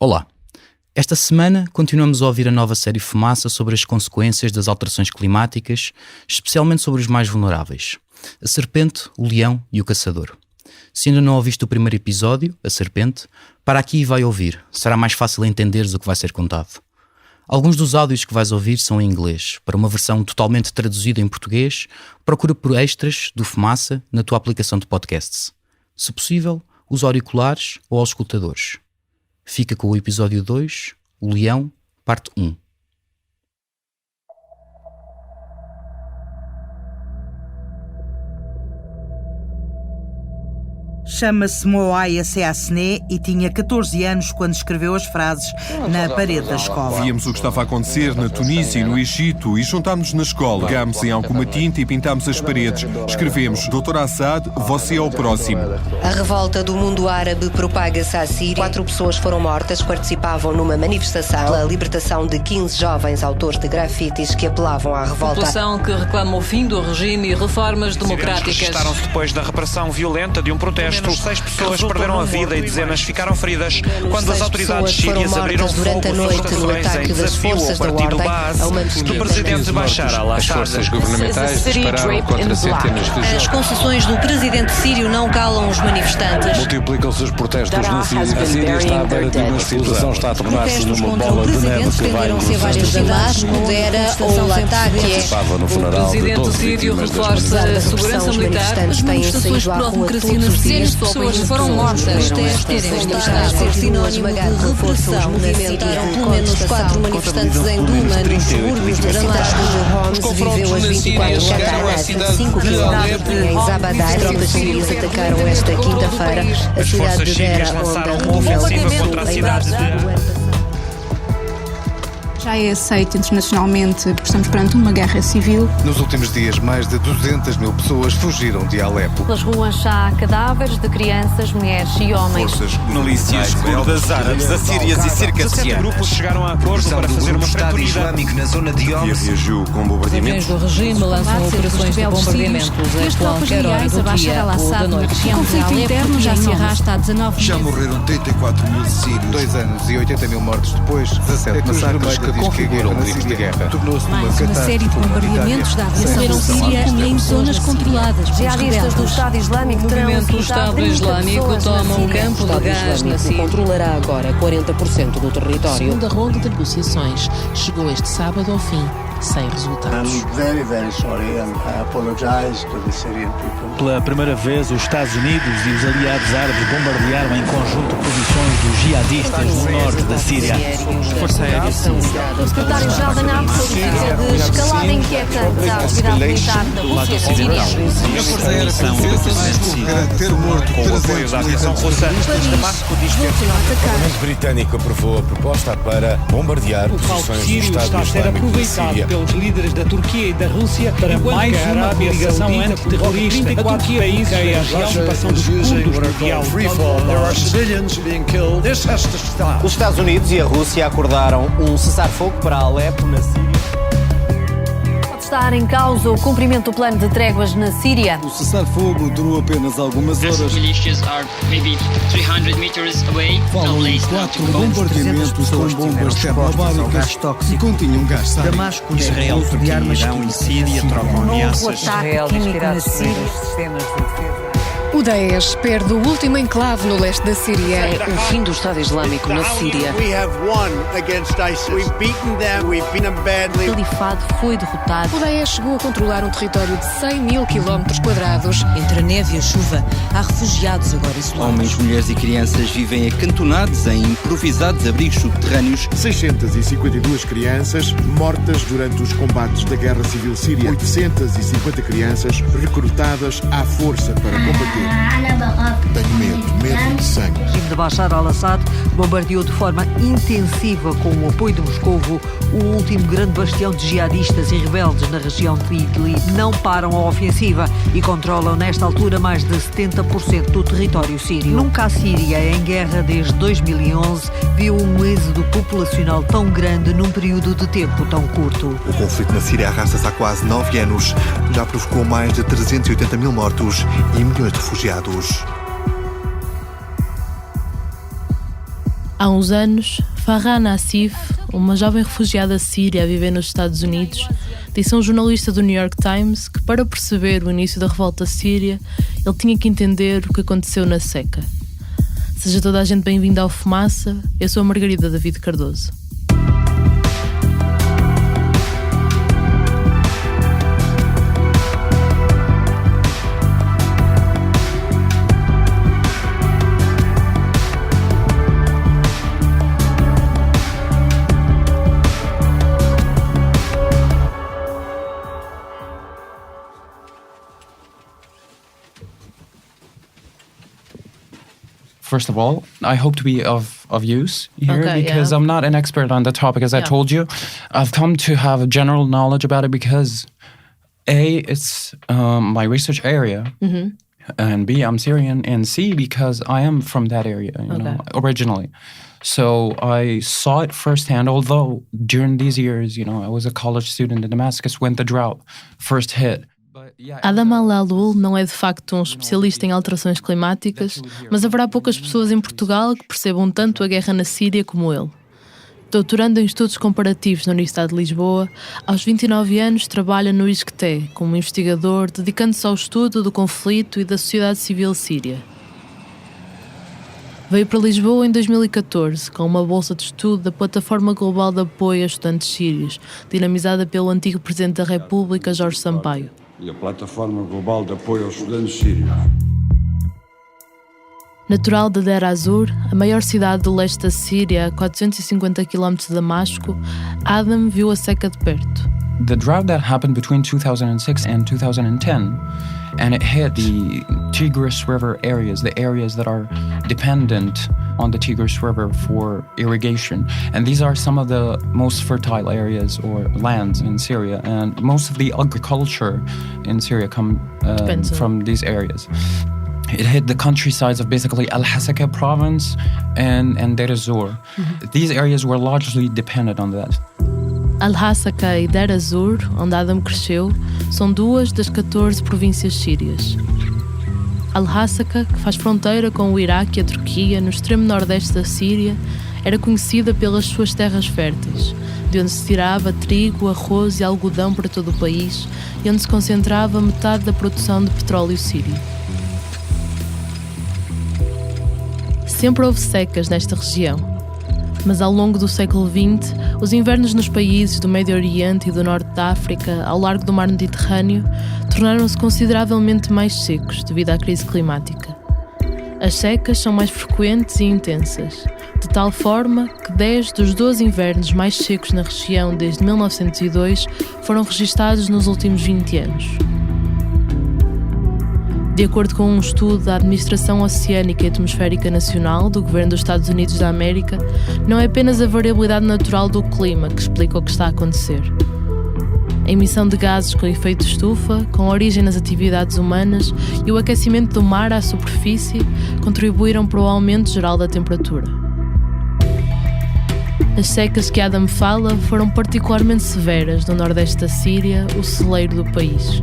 Olá! Esta semana continuamos a ouvir a nova série Fumaça sobre as consequências das alterações climáticas, especialmente sobre os mais vulneráveis: a serpente, o leão e o caçador. Se ainda não ouviste o primeiro episódio, a serpente, para aqui e vai ouvir, será mais fácil entenderes o que vai ser contado. Alguns dos áudios que vais ouvir são em inglês. Para uma versão totalmente traduzida em português, procura por extras do Fumaça na tua aplicação de podcasts. Se possível, usa auriculares ou auscultadores. Fica com o episódio 2, o Leão, parte 1. Chama-se Moaia Seassné e tinha 14 anos quando escreveu as frases na parede da escola. Víamos o que estava a acontecer na Tunísia e no Egito e juntámos-nos na escola. Pegámos em alguma tinta e pintámos as paredes. Escrevemos: Dr. Assad, você é o próximo. A revolta do mundo árabe propaga-se à Síria. 4 pessoas foram mortas, participavam numa manifestação pela libertação de 15 jovens autores de grafites que apelavam à revolta. População que reclama o fim do regime e reformas democráticas. Registaram-se depois da repressão violenta de um protesto. Menos 6 pessoas perderam a vida e dezenas ficaram feridas quando as autoridades sírias abriram fogo sobre estações em desafio ao partido Baas do presidente Bashar al-Assad. As forças governamentais dispararam contra centenas de jovens. As concessões do presidente sírio não calam os manifestantes. Multiplicam-se os protestos na Síria. A Síria está à beira de uma situação, está a tornar-se numa bola de neve que vai em várias cidades, Dera ou Latakia. O presidente sírio reforça a segurança militar. As manifestações pela democracia na Síria, as pessoas foram mortas. Ser sinónimo de repressão. Movimentaram pelo menos 4 manifestantes em Duma, nos subúrbios de Damasco. Homs viveu as 24 horas a 5 km em Zabadar. As tropas sírias atacaram esta quinta-feira a cidade de Dera, onde uma ofensiva contra a cidade de... Já é aceito internacionalmente que estamos perante uma guerra civil. Nos últimos dias, mais de 200 mil pessoas fugiram de Alepo. Pelas ruas já há cadáveres de crianças, mulheres e homens. Forças milícias curdas árabes, assírias e circassianas. 17 grupos chegaram a acordo para fazer uma frente unida. na zona de Homs reagiu com bombardeamentos. Os do regime lançam operações de bombardamentos a qualquer hora do dia ou da noite. O conflito interno já se arrasta há 19 meses. Já morreram 84 mil sírios. 2 anos e 80 mil mortos depois, 17 massacres que configuram crimes de guerra. Tornou-se Mais uma série de bombardeamentos da aviação síria em zonas controladas pelos jihadistas do Estado Islâmico O movimento do Estado Islâmico toma um campo de gás na Síria. Controlará agora 40% do território. Segunda ronda de negociações chegou este sábado ao fim, sem resultados. Pela primeira vez, os Estados Unidos e os aliados árabes bombardearam em conjunto posições dos jihadistas no norte da Síria. Força Aérea O secretário-geral da NATO qualifica de escalada inquietante a atividade militar da Rússia síria. A Força Aérea francesa ter morto com o apoio da aviação russa. Damasco diz que o Parlamento britânico aprovou a proposta para bombardear posições do Estado Islâmico da Síria. Pelos líderes da Turquia e da Rússia para mais uma ligação antiterrorista. A Turquia países da região passando dos curdos do diálogo. Os Estados Unidos e a Rússia acordaram um cessar-fogo para Alepo, na Síria. Pode estar em causa o cumprimento do plano de tréguas na Síria. O cessar-fogo durou apenas algumas horas. Falam em 4 bombardeamentos com bombas termobáricas que continham gás sádico. Damasco, Israel, de armas Irão e Síria trocam ameaças. Israel dispara sistemas de defesa. O Daesh perde o último enclave no leste da Síria. O fim do Estado Islâmico na Síria. O califado foi derrotado. O Daesh chegou a controlar um território de 100 mil quilómetros quadrados. Entre a neve e a chuva, há refugiados agora isolados. Homens, mulheres e crianças vivem acantonados em improvisados abrigos subterrâneos. 652 crianças mortas durante os combates da Guerra Civil Síria. 850 crianças recrutadas à força para combater. Tenho medo de sangue. O regime de Bashar al-Assad bombardeou de forma intensiva, com o apoio de Moscovo, o último grande bastião de jihadistas e rebeldes na região de Idlib. Não param a ofensiva e controlam nesta altura mais de 70% do território sírio. Nunca a Síria, em guerra desde 2011, viu um êxodo populacional tão grande num período de tempo tão curto. O conflito na Síria arrasta-se há quase 9 anos. Já provocou mais de 380 mil mortos e milhões de refugiados. Há uns anos, Farah Nassif, uma jovem refugiada síria a viver nos Estados Unidos, disse a um jornalista do New York Times que, para perceber o início da revolta síria, ele tinha que entender o que aconteceu na seca. Seja toda a gente bem-vinda ao Fumaça, eu sou a Margarida David Cardoso. First of all, I hope to be of use here because I'm not an expert on the topic, as I told you. I've come to have a general knowledge about it because A, it's my research area, and B, I'm Syrian, and C, because I am from that area, you know, originally. So I saw it firsthand, although during these years, you know, I was a college student in Damascus when the drought first hit. Adam Al-Alul não é de facto um especialista em alterações climáticas, mas haverá poucas pessoas em Portugal que percebam tanto a guerra na Síria como ele. Doutorando em estudos comparativos na Universidade de Lisboa, aos 29 anos trabalha no ISCTE como investigador, dedicando-se ao estudo do conflito e da sociedade civil síria. Veio para Lisboa em 2014 com uma bolsa de estudo da Plataforma Global de Apoio a Estudantes Sírios, dinamizada pelo antigo Presidente da República, Jorge Sampaio. E a Plataforma Global de Apoio aos Estudantes Sírios. Natural de Deir ez-Zor, a maior cidade do leste da Síria, a 450 km de Damasco, Adam viu a seca de perto. The drought that happened between 2006 and 2010, and it hit the Tigris River areas, the areas that are dependent on the Tigris River for irrigation. And these are some of the most fertile areas or lands in Syria, and most of the agriculture in Syria come from these areas. It hit the countrysides of basically Al-Hasaka province and Deir ez-Zor. These areas were largely dependent on that. Al-Hasaka e Deir ez-Zor, onde Adam cresceu, são duas das 14 províncias sírias. Al-Hasaka, que faz fronteira com o Iraque e a Turquia, no extremo nordeste da Síria, era conhecida pelas suas terras férteis, de onde se tirava trigo, arroz e algodão para todo o país e onde se concentrava metade da produção de petróleo sírio. Sempre houve secas nesta região, mas ao longo do século XX, os invernos nos países do Médio Oriente e do Norte da África, ao largo do Mar Mediterrâneo, tornaram-se consideravelmente mais secos devido à crise climática. As secas são mais frequentes e intensas, de tal forma que 10 dos 12 invernos mais secos na região desde 1902 foram registados nos últimos 20 anos. De acordo com um estudo da Administração Oceânica e Atmosférica Nacional do Governo dos Estados Unidos da América, não é apenas a variabilidade natural do clima que explica o que está a acontecer. A emissão de gases com efeito estufa, com origem nas atividades humanas, e o aquecimento do mar à superfície contribuíram para o aumento geral da temperatura. As secas que Adam fala foram particularmente severas no nordeste da Síria, o celeiro do país.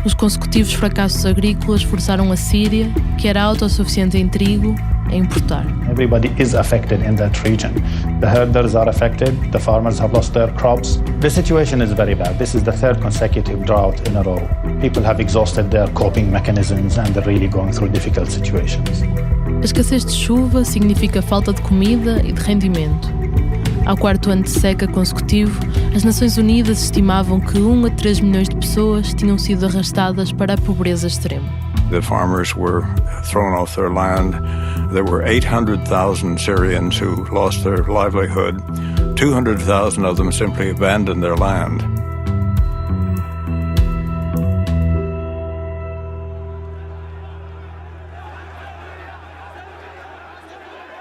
Os consecutivos fracassos agrícolas forçaram a Síria, que era autossuficiente em trigo, a importar. Everybody is affected in that region. The herders are affected, the farmers have lost their crops. The situation is very bad. This is the third consecutive drought in a row. People have exhausted their coping mechanisms and they're really going through difficult situations. A escassez de chuva significa falta de comida e de rendimento. Ao quarto ano de seca consecutivo, as Nações Unidas estimavam que 1 a 3 milhões de pessoas tinham sido arrastadas para a pobreza extrema. The farmers were thrown off their land. There were 800,000 Syrians who lost their livelihood. 200,000 of them simply abandoned their land.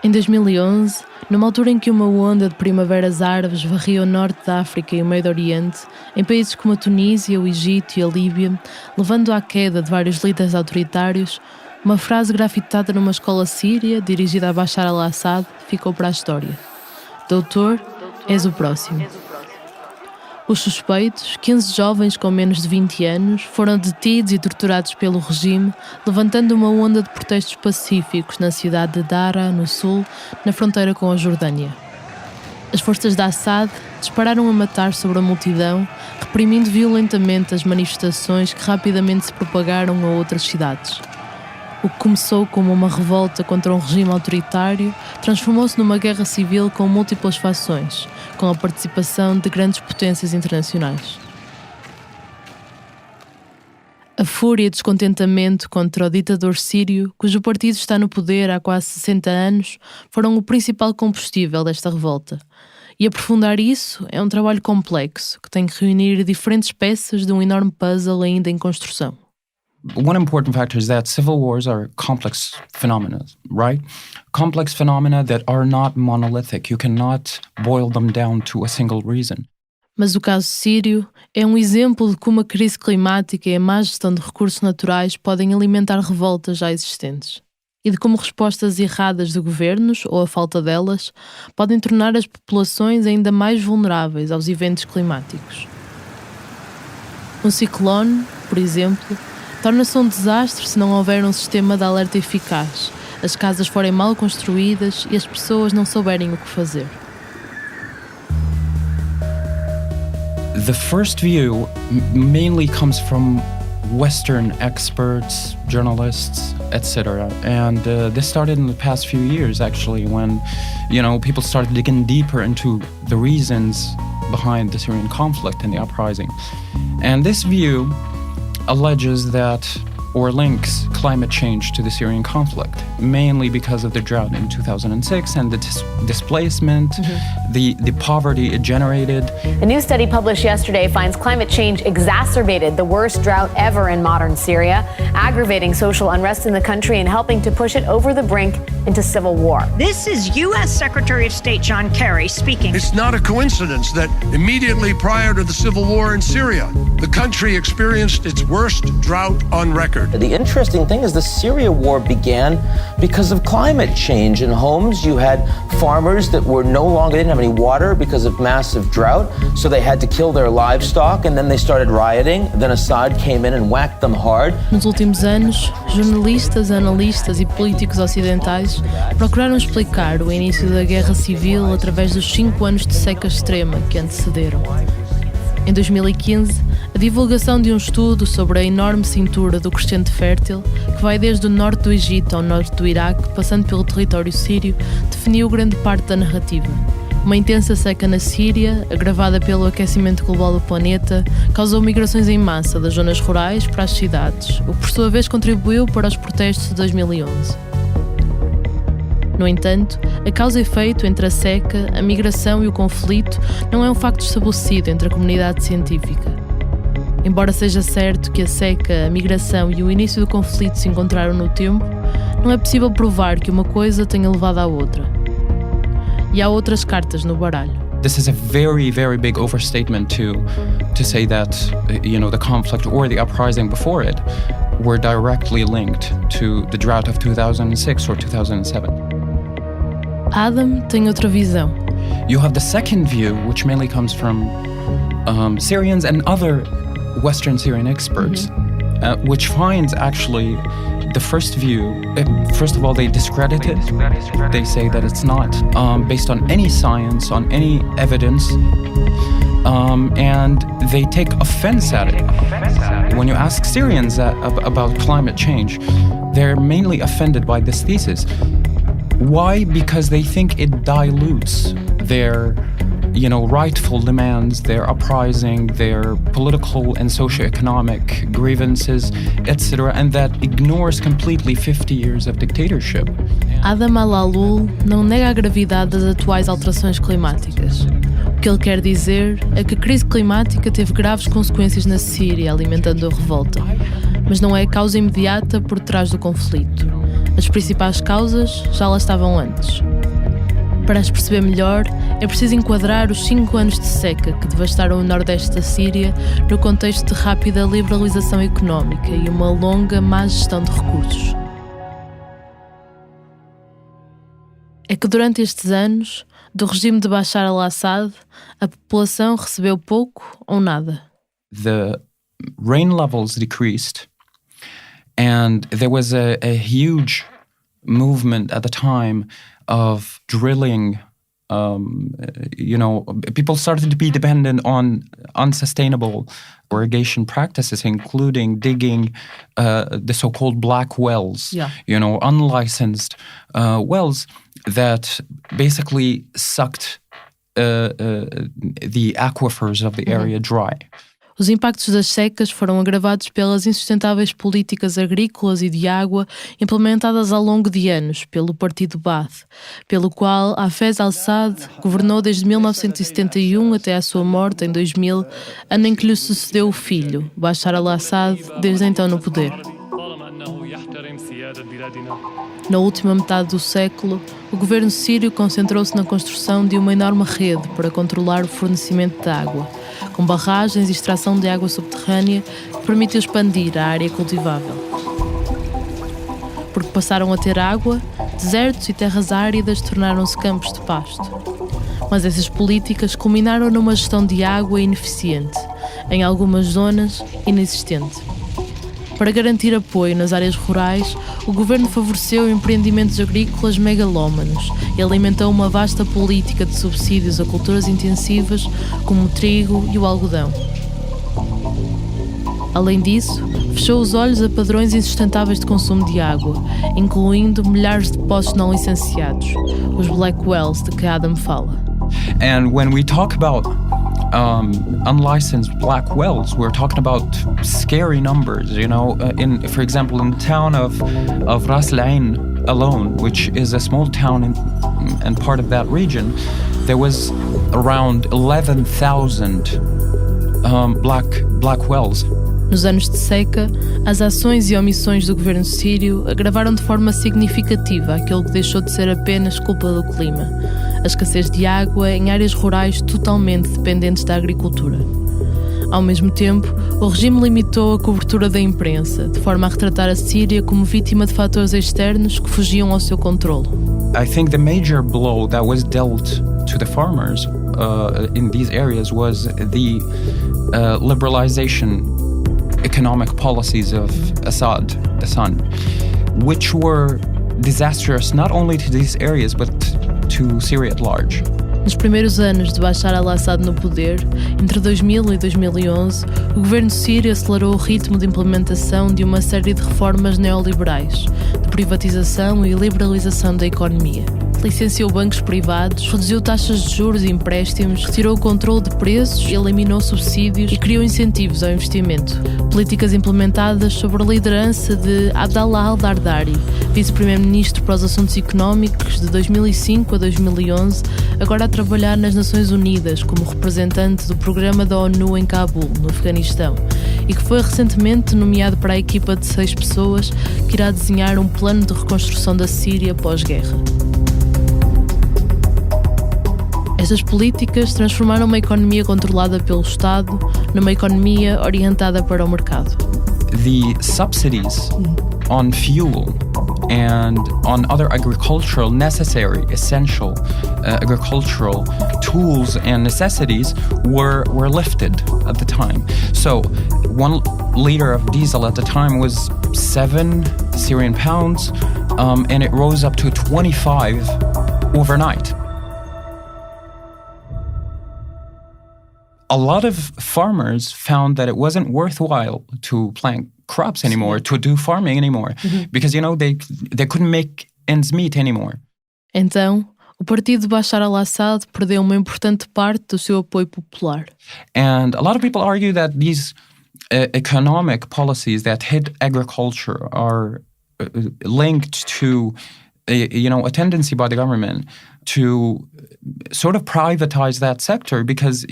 Em 2011, numa altura em que uma onda de primaveras árabes varria o norte da África e o Médio Oriente, em países como a Tunísia, o Egito e a Líbia, levando à queda de vários líderes autoritários, uma frase grafitada numa escola síria, dirigida a Bashar al-Assad, ficou para a história. Doutor, és o próximo. Os suspeitos, 15 jovens com menos de 20 anos, foram detidos e torturados pelo regime, levantando uma onda de protestos pacíficos na cidade de Daraa, no sul, na fronteira com a Jordânia. As forças de Assad dispararam a matar sobre a multidão, reprimindo violentamente as manifestações que rapidamente se propagaram a outras cidades. O que começou como uma revolta contra um regime autoritário transformou-se numa guerra civil com múltiplas fações, com a participação de grandes potências internacionais. A fúria e descontentamento contra o ditador sírio, cujo partido está no poder há quase 60 anos, foram o principal combustível desta revolta. E aprofundar isso é um trabalho complexo, que tem que reunir diferentes peças de um enorme puzzle ainda em construção. One important factor is that civil wars are complex phenomena, right? Complex phenomena that are not monolithic. You cannot boil them down to a single reason. Mas o caso sírio é um exemplo de como a crise climática e a má gestão de recursos naturais podem alimentar revoltas já existentes. E de como respostas erradas de governos, ou a falta delas, podem tornar as populações ainda mais vulneráveis aos eventos climáticos. Um ciclone, por exemplo, torna-se um desastre se não houver um sistema de alerta eficaz, as casas forem mal construídas e as pessoas não souberem o que fazer. The first view mainly comes from Western experts, journalists, etc. And this started in the past few years, actually, when, people started digging deeper into the reasons behind the Syrian conflict and the uprising. And this view alleges that, or links climate change to the Syrian conflict, mainly because of the drought in 2006 and the displacement, the poverty it generated. A new study published yesterday finds climate change exacerbated the worst drought ever in modern Syria, aggravating social unrest in the country and helping to push it over the brink into civil war. This is U.S. Secretary of State John Kerry speaking. It's not a coincidence that immediately prior to the civil war in Syria, the country experienced its worst drought on record. The interesting thing is the Syria war began because of climate change. In homes, you had farmers that didn't have any water because of massive drought, so they had to kill their livestock, and then they started rioting. Then Assad came in and whacked them hard. Nos últimos anos, jornalistas, analistas e políticos ocidentais procuraram explicar o início da guerra civil através dos 5 anos de seca extrema que antecederam. Em 2015, a divulgação de um estudo sobre a enorme cintura do crescente fértil, que vai desde o norte do Egito ao norte do Iraque, passando pelo território sírio, definiu grande parte da narrativa. Uma intensa seca na Síria, agravada pelo aquecimento global do planeta, causou migrações em massa das zonas rurais para as cidades, o que por sua vez contribuiu para os protestos de 2011. No entanto, a causa e efeito entre a seca, a migração e o conflito não é um facto estabelecido entre a comunidade científica. Embora seja certo que a seca, a migração e o início do conflito se encontraram no tempo, não é possível provar que uma coisa tenha levado à outra. E há outras cartas no baralho. This is a very, very big overstatement to say that, the conflict or the uprising before it were directly linked to the drought of 2006 or 2007. Adam tem outra visão. You have the second view, which mainly comes from Syrians and other Western Syrian experts, which finds actually the first view, first of all, they discredit it. They say that it's not based on any science, on any evidence, and they take offense at it. When you ask Syrians about climate change, they're mainly offended by this thesis. Why? Because they think it dilutes their, rightful demands, their uprising, their political and socio-economic grievances, etc., and that ignores completely 50 years of dictatorship. Adam Al-Alul não nega a gravidade das atuais alterações climáticas. O que ele quer dizer é que a crise climática teve graves consequências na Síria, alimentando a revolta, mas não é a causa imediata por trás do conflito. As principais causas já lá estavam antes. Para as perceber melhor, é preciso enquadrar os 5 anos de seca que devastaram o nordeste da Síria no contexto de rápida liberalização económica e uma longa má gestão de recursos. é que durante estes anos do regime de Bashar al-Assad, a população recebeu pouco ou nada. The rain levels decreased, and there was a huge movement at the time of drilling. People started to be dependent on unsustainable irrigation practices, including digging the so-called black wells, unlicensed wells that basically sucked the aquifers of the area dry. Os impactos das secas foram agravados pelas insustentáveis políticas agrícolas e de água implementadas ao longo de anos pelo Partido Baath, pelo qual Hafez al-Assad governou desde 1971 até a sua morte em 2000, ano em que lhe sucedeu o filho, Bashar al-Assad, desde então no poder. Na última metade do século, o governo sírio concentrou-se na construção de uma enorme rede para controlar o fornecimento de água, com barragens e extração de água subterrânea que permitiu expandir a área cultivável. Porque passaram a ter água, desertos e terras áridas tornaram-se campos de pasto. Mas essas políticas culminaram numa gestão de água ineficiente, em algumas zonas inexistente. Para garantir apoio nas áreas rurais, o governo favoreceu empreendimentos agrícolas megalómanos e alimentou uma vasta política de subsídios a culturas intensivas como o trigo e o algodão. Além disso, fechou os olhos a padrões insustentáveis de consumo de água, incluindo milhares de poços não licenciados, os Black Wells de que Adam fala. And when we talk about unlicensed black wells, we're talking about scary numbers, for example, in the town of Ras Al Ain alone, which is a small town and part of that region, there was around 11,000 black wells. Nos anos de seca, as ações e omissões do governo sírio agravaram de forma significativa aquilo que deixou de ser apenas culpa do clima, a escassez de água em áreas rurais totalmente dependentes da agricultura. Ao mesmo tempo, o regime limitou a cobertura da imprensa, de forma a retratar a Síria como vítima de fatores externos que fugiam ao seu controle. I think the major blow that was dealt to the farmers in these areas was the liberalization economic policies of Assad, the son, which were disastrous not only to these areas but to Syria at large. Nos primeiros anos de Bashar al-Assad no poder, entre 2000 e 2011, o governo sírio acelerou o ritmo de implementação de uma série de reformas neoliberais, de privatização e liberalização da economia. Licenciou bancos privados, reduziu taxas de juros e empréstimos, retirou o controle de preços, eliminou subsídios e criou incentivos ao investimento. Políticas implementadas sob a liderança de Abdallah al-Dardari, vice-primeiro-ministro para os assuntos económicos de 2005 a 2011, agora a trabalhar nas Nações Unidas como representante do programa da ONU em Cabul, no Afeganistão, e que foi recentemente nomeado para a equipa de 6 pessoas que irá desenhar um plano de reconstrução da Síria pós-guerra. Estas políticas transformaram uma economia controlada pelo Estado numa economia orientada para o mercado. The subsidies on fuel and on other agricultural necessary, essential agricultural tools and necessities were lifted at the time. So 1 liter of diesel at the time was 7 Syrian pounds, and it rose up to 25 overnight. A lot of farmers found that it wasn't worthwhile to plant crops anymore, to do farming anymore, because, they couldn't make ends meet anymore. Então, o partido de Bashar al-Assad perdeu uma importante parte do seu apoio popular. And a lot of people argue that these economic policies that hit agriculture are linked to a tendency by the government to sort of privatize that sector because,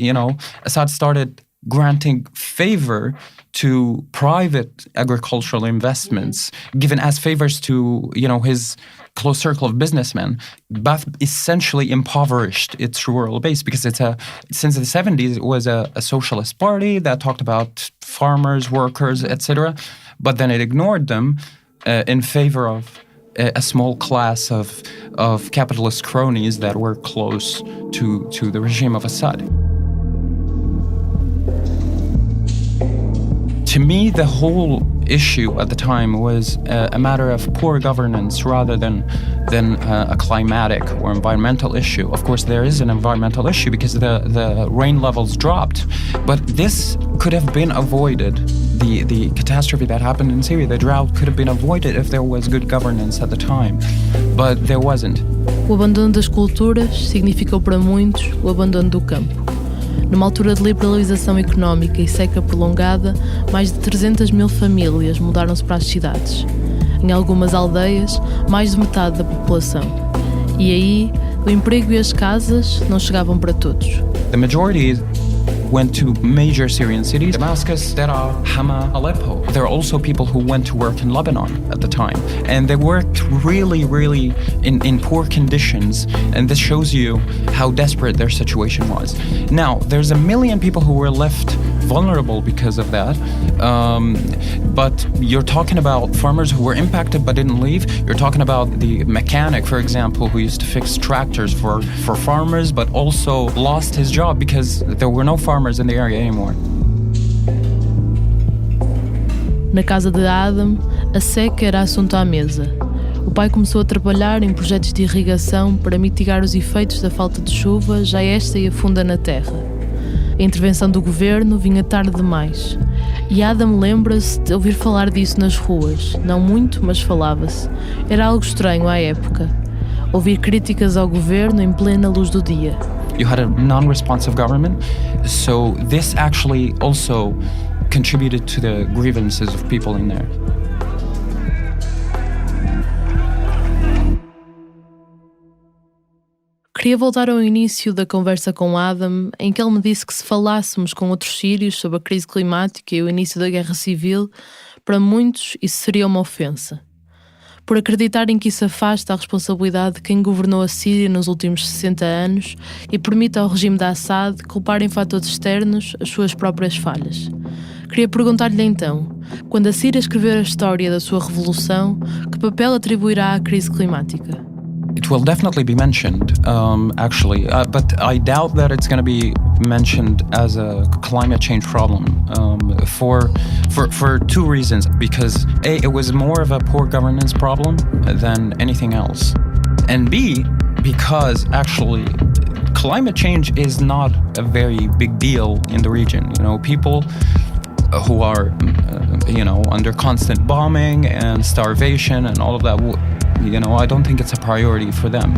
Assad started granting favor to private agricultural investments, given as favors to, his close circle of businessmen. Baath essentially impoverished its rural base because since the 70s, it was a socialist party that talked about farmers, workers, etc. But then it ignored them in favor of a small class of capitalist cronies that were close to the regime of Assad. To me, the whole issue at the time was a matter of poor governance rather than a climatic or environmental issue. Of course, there is an environmental issue because the rain levels dropped, but this could have been avoided. The catastrophe that happened in Syria, the drought, could have been avoided if there was good governance at the time, but there wasn't. O abandono das culturas significou para muitos o abandono do campo. Numa altura de liberalização económica e seca prolongada, mais de 300 mil famílias mudaram-se para as cidades. Em algumas aldeias, mais de metade da população. E aí, o emprego e as casas não chegavam para todos. The majority went to major Syrian cities, Damascus, Daraa, Hama, Aleppo. There are also people who went to work in Lebanon at the time, and they worked really in poor conditions, and this shows you how desperate their situation was. Now, there's 1 million people who were left vulnerable because of that, but you're talking about farmers who were impacted but didn't leave. You're talking about the mechanic, for example, who used to fix tractors for farmers but also lost his job because there were no farmers in the area anymore. Na casa de Adam, a seca era assunto à mesa. O pai começou a trabalhar em projetos de irrigação para mitigar os efeitos da falta de chuva, já esta e afunda na terra. A intervenção do governo vinha tarde demais. E Adam lembra-se de ouvir falar disso nas ruas. Não muito, mas falava-se. Era algo estranho à época. Ouvir críticas ao governo em plena luz do dia. You had a non-responsive government, so this actually also contributed to the grievances of people in there. Queria voltar ao início da conversa com Adam, em que ele me disse que se falássemos com outros sírios sobre a crise climática e o início da guerra civil, para muitos isso seria uma ofensa. Por acreditarem que isso afasta a responsabilidade de quem governou a Síria nos últimos 60 anos e permite ao regime de Assad culpar em fatores externos as suas próprias falhas. Queria perguntar-lhe então, quando a Síria escrever a história da sua revolução, que papel atribuirá à crise climática? It will definitely be mentioned, actually, but I doubt that it's going to be mentioned as a climate change problem for two reasons. Because A, it was more of a poor governance problem than anything else, and B, because actually climate change is not a very big deal in the region. You know, people who are, under constant bombing and starvation and all of that, I don't think it's a priority for them.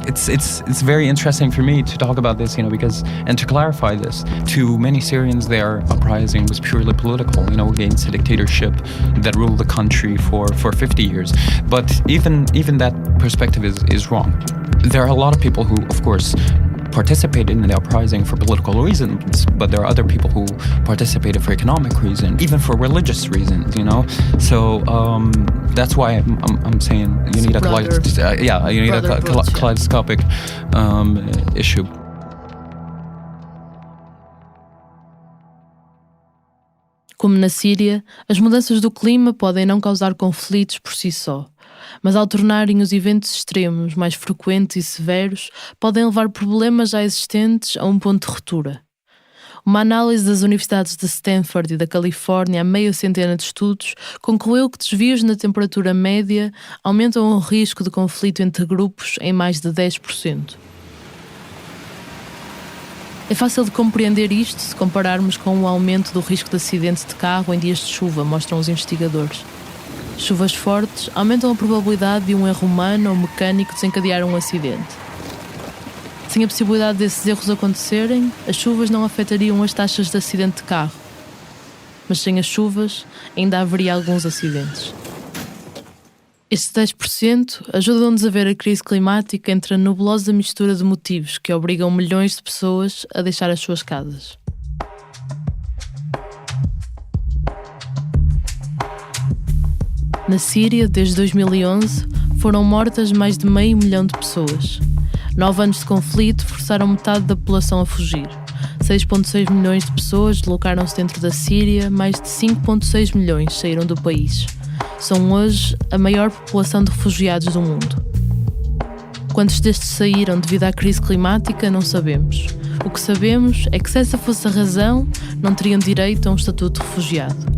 It's very interesting for me to talk about this, because, and to clarify this, to many Syrians, their uprising was purely political, against a dictatorship that ruled the country for 50 years. But even that perspective is wrong. There are a lot of people who, of course, participated in the uprising for political reasons, but there are other people who participated for economic reasons, even for religious reasons, So that's why I'm saying you need a kaleidoscopic issue. Como na Síria, as mudanças do clima podem não causar conflitos por si só, mas ao tornarem os eventos extremos mais frequentes e severos, podem levar problemas já existentes a um ponto de ruptura. Uma análise das universidades de Stanford e da Califórnia a meia centena de estudos concluiu que desvios na temperatura média aumentam o risco de conflito entre grupos em mais de 10%. É fácil de compreender isto se compararmos com o aumento do risco de acidentes de carro em dias de chuva, mostram os investigadores. Chuvas fortes aumentam a probabilidade de um erro humano ou mecânico desencadear um acidente. Sem a possibilidade desses erros acontecerem, as chuvas não afetariam as taxas de acidente de carro. Mas sem as chuvas, ainda haveria alguns acidentes. Estes 10% ajudam-nos a ver a crise climática entre a nebulosa mistura de motivos que obrigam milhões de pessoas a deixar as suas casas. Na Síria, desde 2011, foram mortas mais de 500 mil de pessoas. 9 anos de conflito forçaram metade da população a fugir. 6,6 milhões de pessoas deslocaram-se dentro da Síria, mais de 5,6 milhões saíram do país. São hoje a maior população de refugiados do mundo. Quantos destes saíram devido à crise climática, não sabemos. O que sabemos é que, se essa fosse a razão, não teriam direito a um estatuto de refugiado.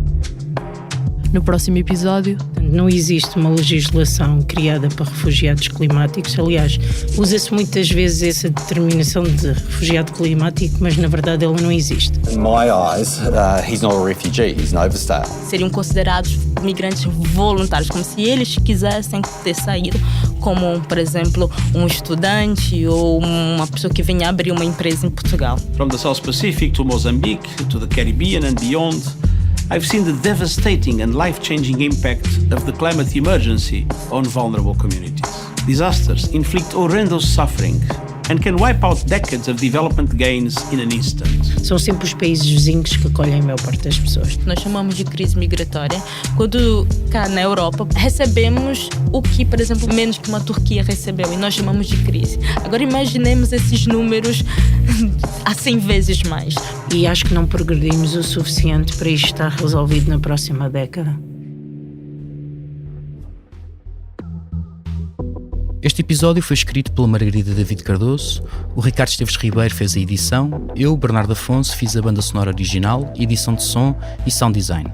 No próximo episódio... Não existe uma legislação criada para refugiados climáticos. Aliás, usa-se muitas vezes essa determinação de refugiado climático, mas na verdade ele não existe. In my eyes, he's not a refugee, he's an overstay. Seriam considerados migrantes voluntários, como se eles quisessem ter saído, como, por exemplo, um estudante ou uma pessoa que venha abrir uma empresa em Portugal. From the South Pacific to Mozambique, to the Caribbean and beyond, I've seen the devastating and life-changing impact of the climate emergency on vulnerable communities. Disasters inflict horrendous suffering and can wipe out decades of development gains in an instant. São sempre os países vizinhos que acolhem a maior parte das pessoas. Nós chamamos de crise migratória quando cá na Europa recebemos o que, por exemplo, menos que uma Turquia recebeu, e nós chamamos de crise. Agora imaginemos esses números a 100 vezes mais. E acho que não progredimos o suficiente para isto estar resolvido na próxima década. Este episódio foi escrito pela Margarida David Cardoso, o Ricardo Esteves Ribeiro fez a edição, eu, Bernardo Afonso, fiz a banda sonora original, edição de som e sound design.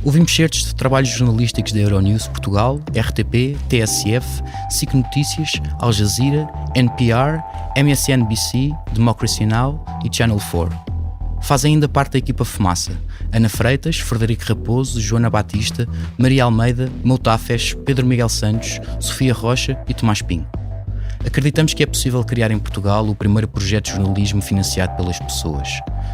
Ouvimos certos de trabalhos jornalísticos da Euronews Portugal, RTP, TSF, SIC Notícias, Al Jazeera, NPR, MSNBC, Democracy Now! E Channel 4. Fazem ainda parte da equipa Fumaça: Ana Freitas, Frederico Raposo, Joana Batista, Maria Almeida, Moutafes, Pedro Miguel Santos, Sofia Rocha e Tomás Pinho. Acreditamos que é possível criar em Portugal o primeiro projeto de jornalismo financiado pelas pessoas.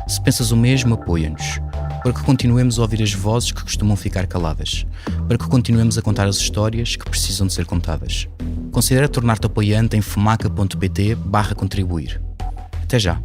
Se pensas o mesmo, apoia-nos. Para que continuemos a ouvir as vozes que costumam ficar caladas. Para que continuemos a contar as histórias que precisam de ser contadas. Considera tornar-te apoiante em fumaca.pt/contribuir. Até já!